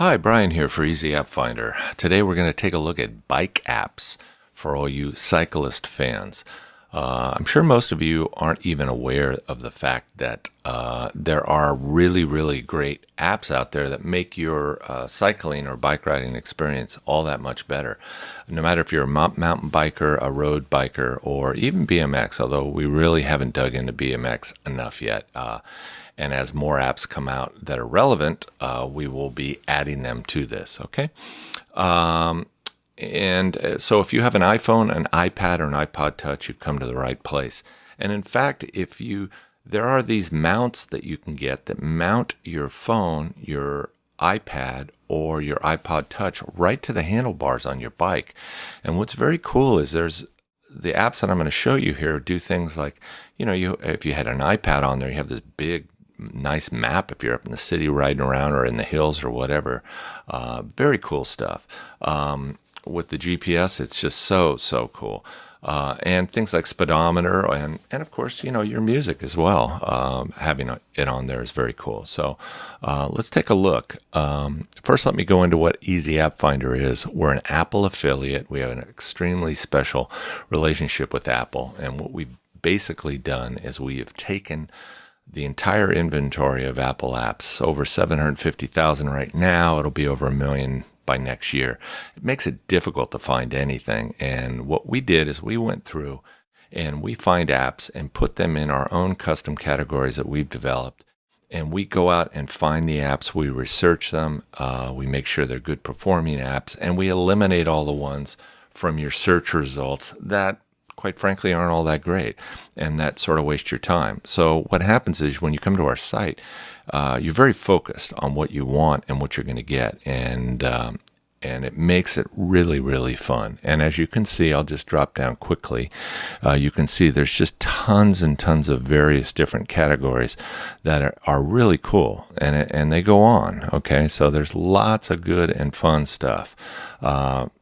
Hi, Brian here for Easy App Finder. Today we're going to take a look at bike apps for all you cyclist fans. I'm sure most of you aren't even aware of the fact that there are really great apps out there that make your cycling or bike riding experience all that much better. No matter if you're a mountain biker, a road biker, or even BMX, although we really haven't dug into BMX enough yet. And as more apps come out that are relevant, we will be adding them to this, okay? So if you have an iPhone, an iPad, or an iPod Touch, you've come to the right place. And in fact, there are these mounts that you can get that mount your phone, your iPad, or your iPod Touch right to the handlebars on your bike. And what's very cool is there's the apps that I'm going to show you here do things like, if you had an iPad on there, you have this big nice map if you're up in the city riding around or in the hills or whatever. Very cool stuff. With the GPS, it's just so cool. And things like speedometer and of course, your music as well. Having it on there is very cool. So let's take a look. First, let me go into what Easy App Finder is. We're an Apple affiliate. We have an extremely special relationship with Apple. And what we've basically done is we have taken the entire inventory of Apple apps, over 750,000 right now. It'll be over 1 million by next year. It makes it difficult to find anything. And what we did is we went through and we find apps and put them in our own custom categories that we've developed. And we go out and find the apps, we research them, we make sure they're good performing apps, and we eliminate all the ones from your search results that quite frankly aren't all that great and that sort of waste your time. So what happens is when you come to our site, you're very focused on what you want and what you're going to get, and it makes it really fun. And as you can see, I'll just drop down quickly. You can see there's just tons and tons of various different categories that are really cool, and they go on. Okay, so there's lots of good and fun stuff,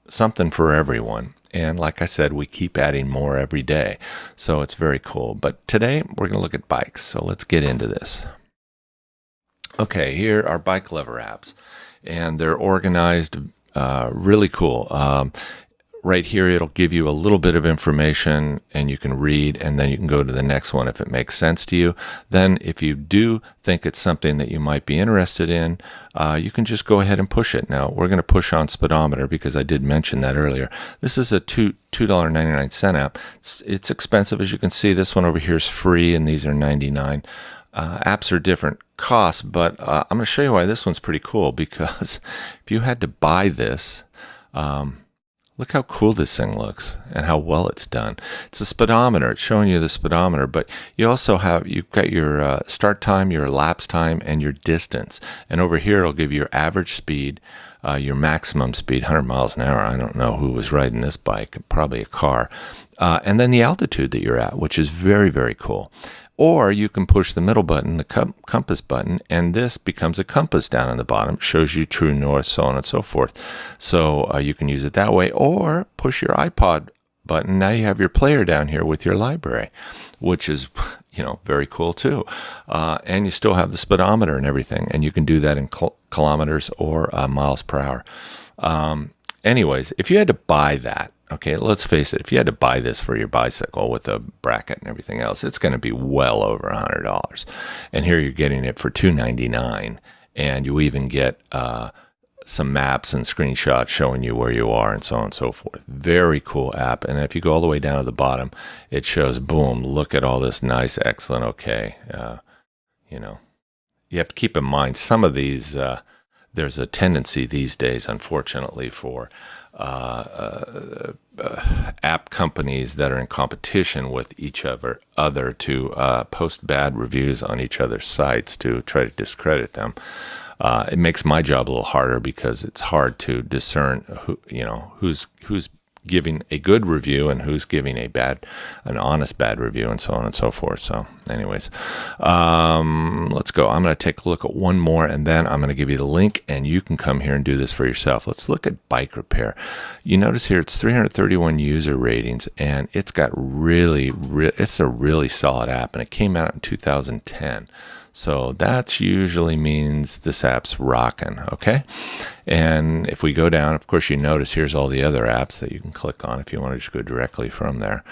something for everyone. And like I said, we keep adding more every day. So it's very cool. But today we're going to look at bikes. So let's get into this. Okay, here are bike lever apps. And they're organized really cool. Right here, it'll give you a little bit of information and you can read, and then you can go to the next one if it makes sense to you. Then if you do think it's something that you might be interested in, you can just go ahead and push it. Now, we're going to push on speedometer because I did mention that earlier. This is a $2.99 app. It's expensive. As you can see, this one over here is free and these are $99. Apps are different costs, but I'm going to show you why this one's pretty cool, because if you had to buy this, look how cool this thing looks and how well it's done. It's a speedometer. It's showing you the speedometer, but you've got your start time, your elapsed time, and your distance. And over here, it'll give you your average speed, your maximum speed, 100 miles an hour. I don't know who was riding this bike, probably a car. And then the altitude that you're at, which is very cool. Or you can push the middle button, the compass button, and this becomes a compass down on the bottom. It shows you true north, so on and so forth. So you can use it that way, or push your iPod button. Now you have your player down here with your library, which is, very cool too. And you still have the speedometer and everything, and you can do that in kilometers or miles per hour. Anyways, if you had to buy that, okay, let's face it, if you had to buy this for your bicycle with a bracket and everything else, it's going to be well over $100. And here you're getting it for $2.99, and you even get some maps and screenshots showing you where you are and so on and so forth. Very cool app. And if you go all the way down to the bottom, it shows, boom, look at all this nice, excellent, okay. You have to keep in mind some of these, there's a tendency these days, unfortunately, for app companies that are in competition with each other to post bad reviews on each other's sites to try to discredit them. It makes my job a little harder because it's hard to discern who's giving a good review and who's giving an honest bad review, and so on and so forth. So anyways, let's go. I'm going to take a look at one more, and then I'm going to give you the link, and you can come here and do this for yourself. Let's look at bike repair. You notice here it's 331 user ratings, and it's got it's a really solid app, and it came out in 2010. So that usually means this app's rocking, okay? And if we go down, of course, you notice here's all the other apps that you can click on if you want to just go directly from there.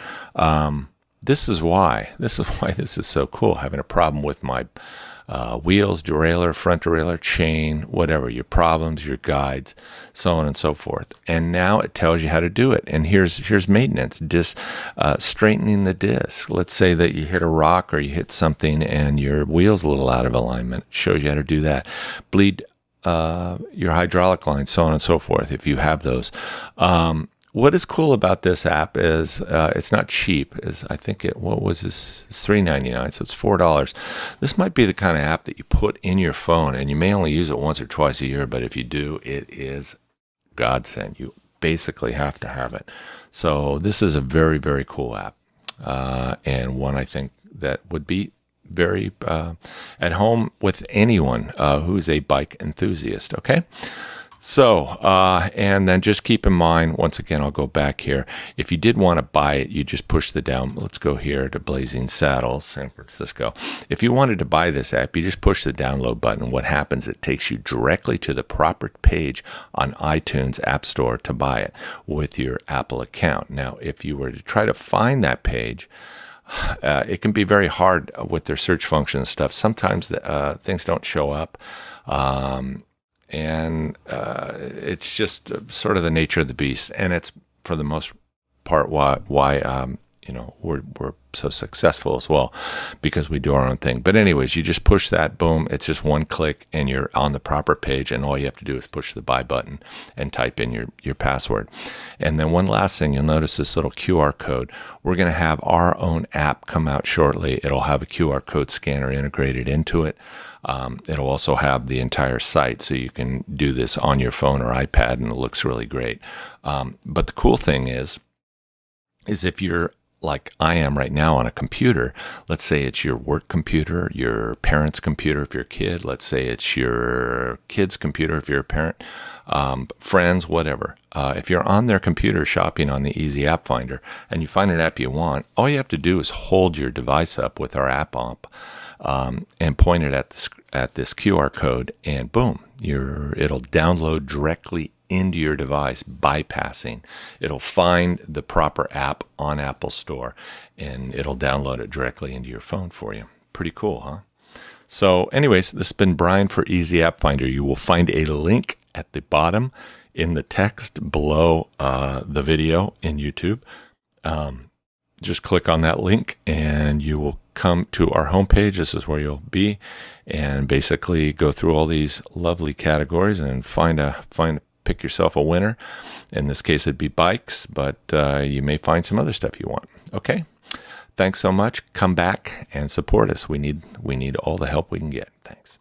This is why this is so cool. Having a problem with my wheels, derailleur, front derailleur, chain, whatever, your problems, your guides, so on and so forth. And now it tells you how to do it. And here's maintenance, straightening the disc. Let's say that you hit a rock or you hit something and your wheel's a little out of alignment. It shows you how to do that. Bleed your hydraulic lines, so on and so forth, if you have those. What is cool about this app is it's not cheap. I think what was this? It's $3.99, so it's $4. This might be the kind of app that you put in your phone, and you may only use it once or twice a year, but if you do, it is godsend. You basically have to have it. So this is a very, very cool app, and one I think that would be very at home with anyone who's a bike enthusiast, okay? So, and then just keep in mind, once again, I'll go back here. If you did want to buy it, you just push the down. Let's go here to Blazing Saddles, San Francisco. If you wanted to buy this app, you just push the download button. What happens, it takes you directly to the proper page on iTunes App Store to buy it with your Apple account. Now, if you were to try to find that page, it can be very hard with their search function and stuff. Sometimes things don't show up. And it's just sort of the nature of the beast, and it's for the most part why we're so successful as well, because we do our own thing. But anyways, you just push that, boom, it's just one click and you're on the proper page, and all you have to do is push the buy button and type in your password. And then one last thing, you'll notice this little QR code. We're going to have our own app come out shortly. It'll have a QR code scanner integrated into it. It'll also have the entire site, so you can do this on your phone or iPad, and it looks really great. But the cool thing is if you're like I am right now on a computer, let's say it's your work computer, your parents' computer if you're a kid, let's say it's your kid's computer if you're a parent, friends, whatever. If you're on their computer shopping on the Easy App Finder and you find an app you want, all you have to do is hold your device up with our app and point it at this QR code, and boom, it'll download directly into your device, bypassing. It'll find the proper app on Apple Store, and it'll download it directly into your phone for you. Pretty cool, huh? So anyways, this has been Brian for Easy App Finder. You will find a link at the bottom in the text below the video in YouTube. Just click on that link and you will come to our homepage. This is where you'll be, and basically go through all these lovely categories and pick yourself a winner. In this case, it'd be bikes, but you may find some other stuff you want. Okay. Thanks so much. Come back and support us. We need all the help we can get. Thanks.